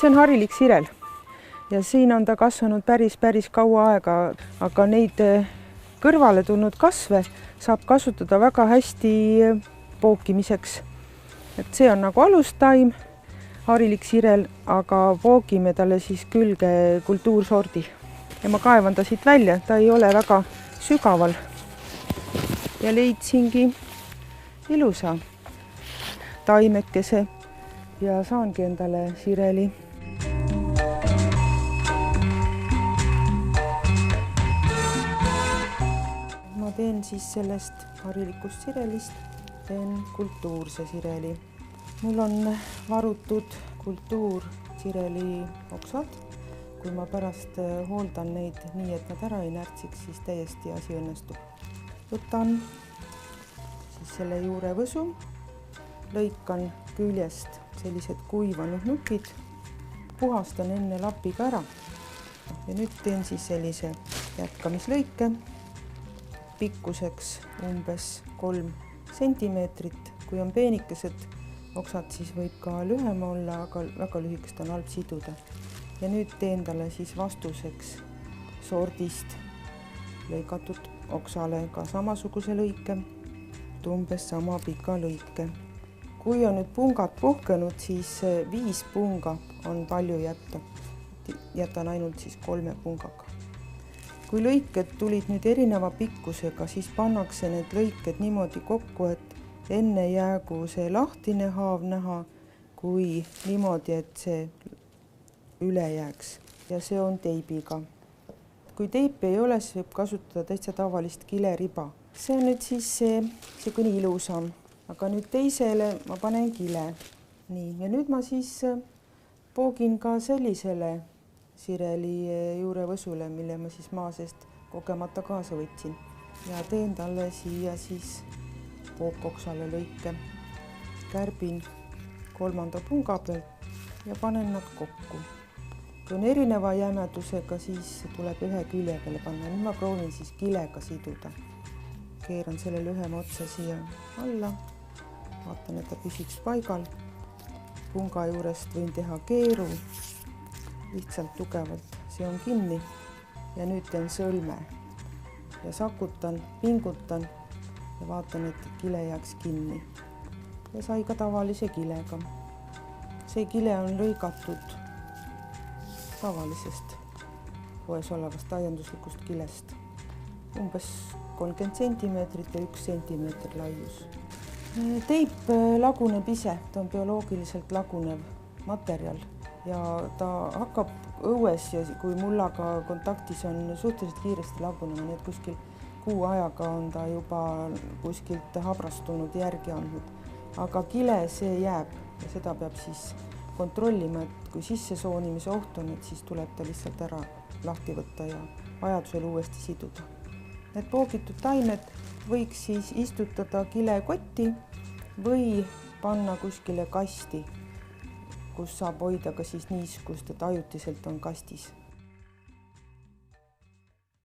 see on harilik sirel ja siin on ta kasvanud päris kaua aega, aga neid kõrvale tulnud kasve saab kasutada väga hästi pookimiseks. Et see on nagu alustaim, harilik sirel, aga poogime talle siis külge kultuursordi. Ja ma kaevan ta siit välja, ta ei ole väga sügaval. Ja leidsingi ilusa taimekese ja saangi endale sireli. Ma teen siis sellest harilikust sirelist, teen kultuurse sireli. Mul on varutud kultuursireli oksad. Kui ma pärast hooldan neid nii, et nad ära ei närtsiks, siis täiesti asi õnnestub. Võtan siis selle juurevõsu, lõikan küljest sellised kuivanud nukid, puhastan enne lapiga ära ja nüüd teen siis sellise jätkamislõike pikkuseks umbes 3 sentimeetrit. Kui on peenikesed oksad, siis võib ka lühem olla, aga väga lühikest on halb siduda. Ja nüüd teen talle siis vastuseks sordist lõikatud oksale ka samasuguse lõike, umbes sama pika lõike. Kui on nüüd pungad puhkenud, siis 5 punga on palju jätta. Jätan ainult siis 3 pungaga. Kui lõiked tulid nüüd erineva pikkusega, siis pannakse need lõiked niimoodi kokku, et enne jäägu see lahtine haav näha, kui niimoodi, et see üle jääks. Ja see on teibiga. Kui teipi ei ole, siis võib kasutada täitsa tavalist kileriba. See on nüüd siis see kuni ilusam. Aga nüüd teisele ma panen kile. Nii, ja nüüd ma siis poogin ka sellisele sireli juurevõsule, mille ma siis maa seest kogemata kaasa võtsin. Ja teen talle siia siis pookoksale lõike. Kärbin 3. punga pealt ja panen nad kokku. Kui on erineva jämedusega, siis tuleb ühe külje peale panna. Nüüd ma proovin siis kilega siduda. Keeran selle lühema otsa siia alla. Vaatan, et ta püsiks paigal. Punga juurest võin teha keeru. Lihtsalt tugevalt seon kinni. Ja nüüd teen sõlme. Ja sakutan, pingutan ja vaatan, et kile jääks kinni. Ja sai ka tavalise kilega. See kile on lõigatud tavalisest poes olevast aianduslikust kilest. Umbes 30 sentimeetrit ja 1 sentimeeter laius. Teip laguneb ise, ta on bioloogiliselt lagunev materjal ja ta hakkab õues ja kui mullaga kontaktis on suhteliselt kiiresti lagunema, nii et kuskil kuu ajaga on ta juba kuskilt habrastunud järgi andnud. Aga kile see jääb ja seda peab siis kontrollima, et kui sissesoonimise oht on, et siis tuleb ta lihtsalt ära lahti võtta ja vajadusel uuesti siduda. Need poogitud taimed võiks siis istutada kilekotti või panna kuskile kasti, kus saab hoida ka siis niiskust, et ajutiselt on kastis.